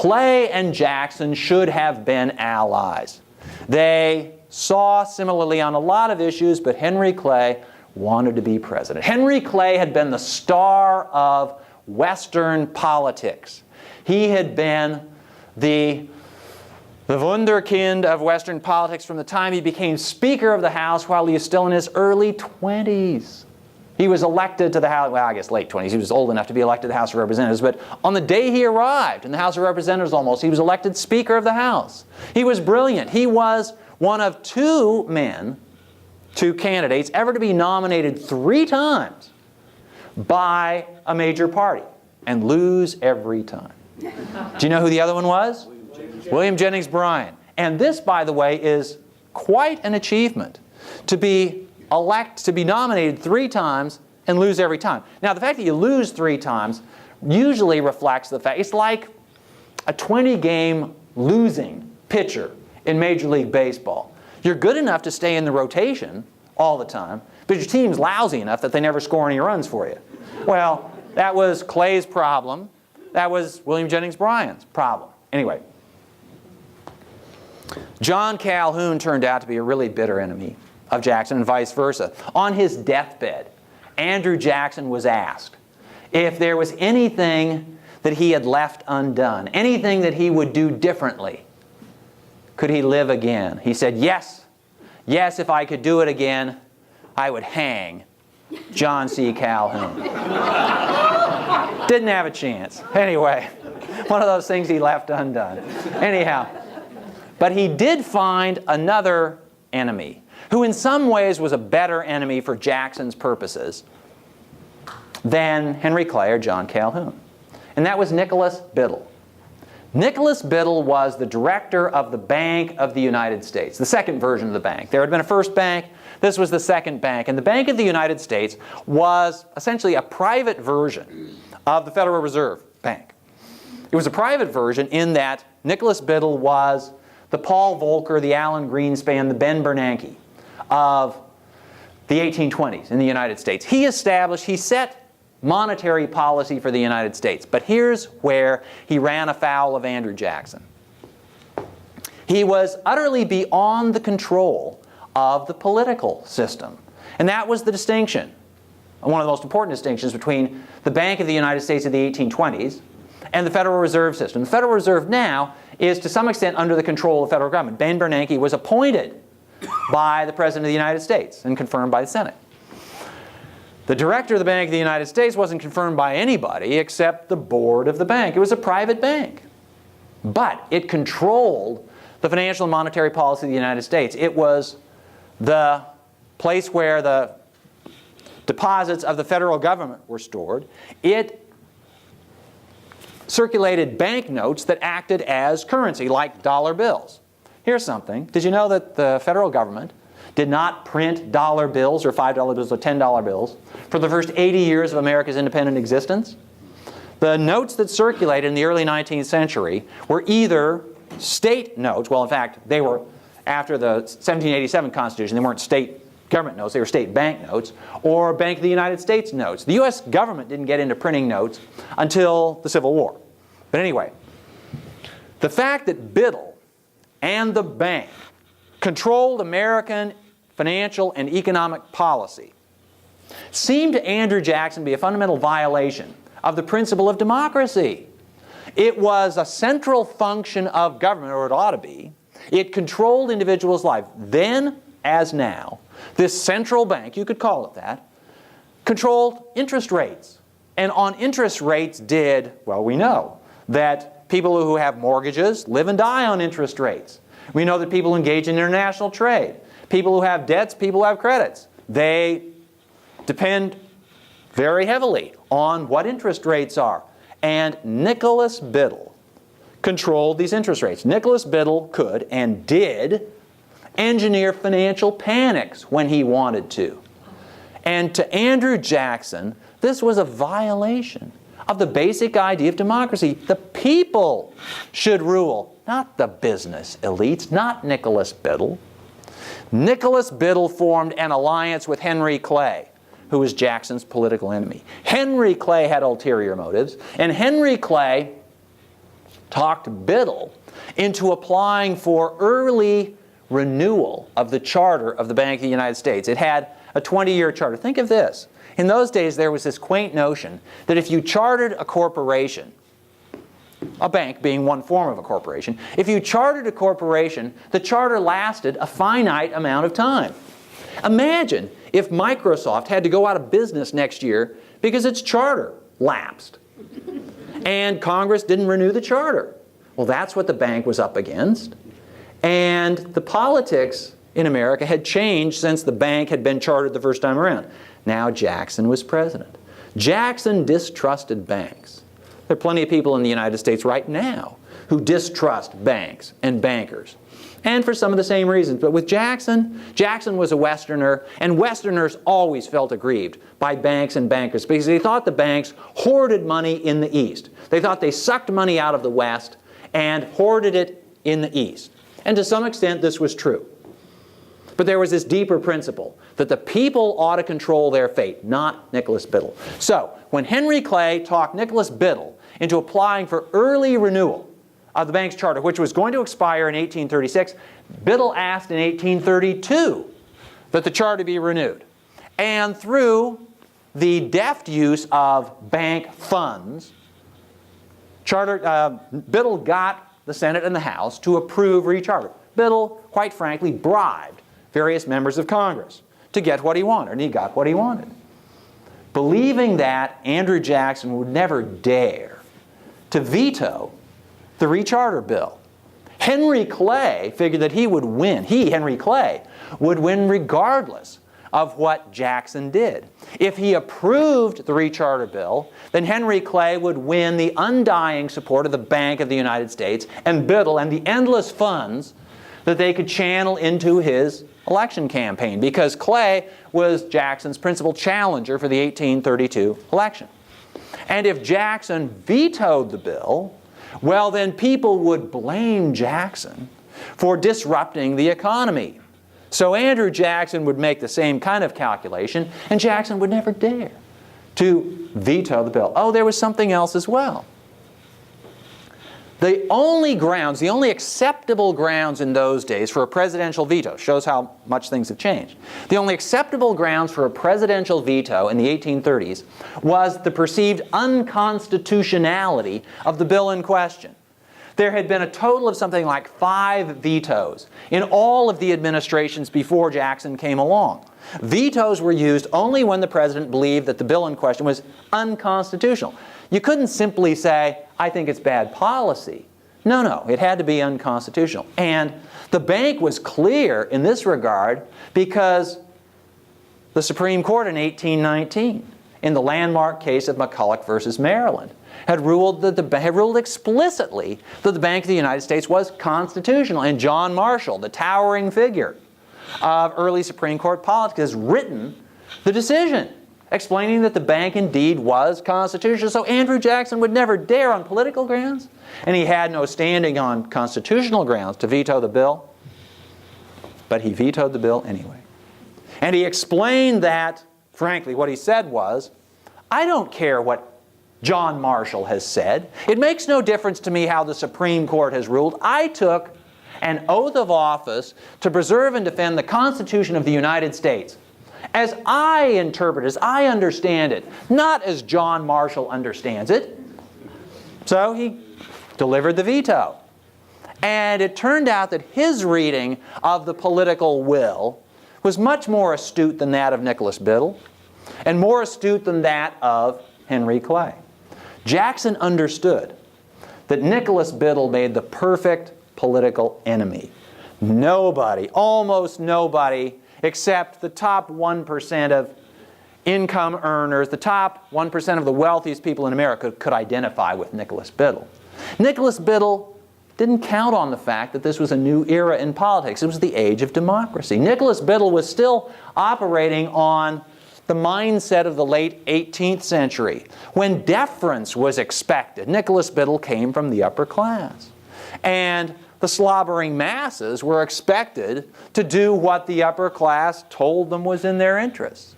Clay and Jackson should have been allies. They saw similarly on a lot of issues, but Henry Clay wanted to be president. Henry Clay had been the star of Western politics. He had been the wunderkind of Western politics from the time he became Speaker of the House while he was still in his early 20s. He was elected to the House, well, I guess late 20s. He was old enough to be elected to the House of Representatives. But on the day he arrived in the House of Representatives almost, he was elected Speaker of the House. He was brilliant. He was one of two candidates ever to be nominated 3 times by a major party and lose every time. Do you know who the other one was? William Jennings Bryan. And this, by the way, is quite an achievement, to be nominated 3 times and lose every time. Now, the fact that you lose 3 times usually reflects the fact, it's like a 20-game losing pitcher in Major League Baseball. You're good enough to stay in the rotation all the time, but your team's lousy enough that they never score any runs for you. Well, that was Clay's problem. That was William Jennings Bryan's problem. Anyway, John Calhoun turned out to be a really bitter enemy of Jackson and vice versa. On his deathbed, Andrew Jackson was asked if there was anything that he had left undone, anything that he would do differently. Could he live again? He said, yes, if I could do it again, I would hang John C. Calhoun. Didn't have a chance. Anyway, one of those things he left undone. Anyhow, but he did find another enemy, who in some ways was a better enemy for Jackson's purposes than Henry Clay or John Calhoun. And that was Nicholas Biddle. Nicholas Biddle was the director of the Bank of the United States, the second version of the bank. There had been a first bank, this was the second bank. And the Bank of the United States was essentially a private version of the Federal Reserve Bank. It was a private version in that Nicholas Biddle was the Paul Volcker, the Alan Greenspan, the Ben Bernanke of the 1820s in the United States. He set monetary policy for the United States. But here's where he ran afoul of Andrew Jackson. He was utterly beyond the control of the political system. And that was the distinction, one of the most important distinctions between the Bank of the United States of the 1820s and the Federal Reserve System. The Federal Reserve now is to some extent under the control of the federal government. Ben Bernanke was appointed by the President of the United States and confirmed by the Senate. The director of the Bank of the United States wasn't confirmed by anybody except the board of the bank. It was a private bank. But it controlled the financial and monetary policy of the United States. It was the place where the deposits of the federal government were stored. It circulated banknotes that acted as currency, like dollar bills. Here's something. Did you know that the federal government did not print dollar bills or $5 bills or $10 bills for the first 80 years of America's independent existence? The notes that circulated in the early 19th century were either state notes. Well, in fact, they were, after the 1787 Constitution, they weren't state government notes, they were state bank notes, or Bank of the United States notes. The U.S. government didn't get into printing notes until the Civil War. But anyway, the fact that Biddle and the bank controlled American financial and economic policy seemed to Andrew Jackson to be a fundamental violation of the principle of democracy. It was a central function of government, or it ought to be. It controlled individuals' lives. Then, as now, this central bank, you could call it that, controlled interest rates. And on interest rates did, well, we know that people who have mortgages live and die on interest rates. We know that people engage in international trade. People who have debts, people who have credits, they depend very heavily on what interest rates are. And Nicholas Biddle controlled these interest rates. Nicholas Biddle could and did engineer financial panics when he wanted to. And to Andrew Jackson, this was a violation of the basic idea of democracy. The people should rule, not the business elites, not Nicholas Biddle. Nicholas Biddle formed an alliance with Henry Clay, who was Jackson's political enemy. Henry Clay had ulterior motives, and Henry Clay talked Biddle into applying for early renewal of the charter of the Bank of the United States. It had a 20-year charter. Think of this. In those days, there was this quaint notion that if you chartered a corporation, a bank being one form of a corporation, if you chartered a corporation, the charter lasted a finite amount of time. Imagine if Microsoft had to go out of business next year because its charter lapsed and Congress didn't renew the charter. Well, that's what the bank was up against. And the politics in America had changed since the bank had been chartered the first time around. Now Jackson was president. Jackson distrusted banks. There are plenty of people in the United States right now who distrust banks and bankers. And for some of the same reasons. But with Jackson, Jackson was a Westerner, and Westerners always felt aggrieved by banks and bankers because they thought the banks hoarded money in the East. They thought they sucked money out of the West and hoarded it in the East. And to some extent, this was true. But there was this deeper principle that the people ought to control their fate, not Nicholas Biddle. So, when Henry Clay talked Nicholas Biddle into applying for early renewal of the bank's charter, which was going to expire in 1836, Biddle asked in 1832 that the charter be renewed. And through the deft use of bank funds, Biddle got the Senate and the House to approve recharter. Biddle, quite frankly, bribed various members of Congress to get what he wanted, and he got what he wanted. Believing that, Andrew Jackson would never dare to veto the recharter bill. Henry Clay figured that he would win. Henry Clay, would win regardless of what Jackson did. If he approved the recharter bill, then Henry Clay would win the undying support of the Bank of the United States and Biddle and the endless funds that they could channel into his election campaign, because Clay was Jackson's principal challenger for the 1832 election. And if Jackson vetoed the bill, well, then people would blame Jackson for disrupting the economy. So Andrew Jackson would make the same kind of calculation, and Jackson would never dare to veto the bill. Oh, there was something else as well. The only acceptable grounds in those days for a presidential veto, shows how much things have changed. The only acceptable grounds for a presidential veto in the 1830s was the perceived unconstitutionality of the bill in question. There had been a total of something like 5 vetoes in all of the administrations before Jackson came along. Vetoes were used only when the president believed that the bill in question was unconstitutional. You couldn't simply say, I think it's bad policy. No, it had to be unconstitutional. And the bank was clear in this regard because the Supreme Court in 1819, in the landmark case of McCulloch versus Maryland, had ruled explicitly that the Bank of the United States was constitutional. And John Marshall, the towering figure of early Supreme Court politics, has written the decision explaining that the bank indeed was constitutional. So Andrew Jackson would never dare on political grounds, and he had no standing on constitutional grounds to veto the bill, but he vetoed the bill anyway. And he explained that, frankly, what he said was, I don't care what John Marshall has said. It makes no difference to me how the Supreme Court has ruled. I took an oath of office to preserve and defend the Constitution of the United States as I interpret it, as I understand it, not as John Marshall understands it. So he delivered the veto. And it turned out that his reading of the political will was much more astute than that of Nicholas Biddle, and more astute than that of Henry Clay. Jackson understood that Nicholas Biddle made the perfect political enemy. Nobody, almost nobody, except the top 1% of income earners, the top 1% of the wealthiest people in America could identify with Nicholas Biddle. Nicholas Biddle didn't count on the fact that this was a new era in politics. It was the age of democracy. Nicholas Biddle was still operating on the mindset of the late 18th century, when deference was expected. Nicholas Biddle came from the upper class, and the slobbering masses were expected to do what the upper class told them was in their interests.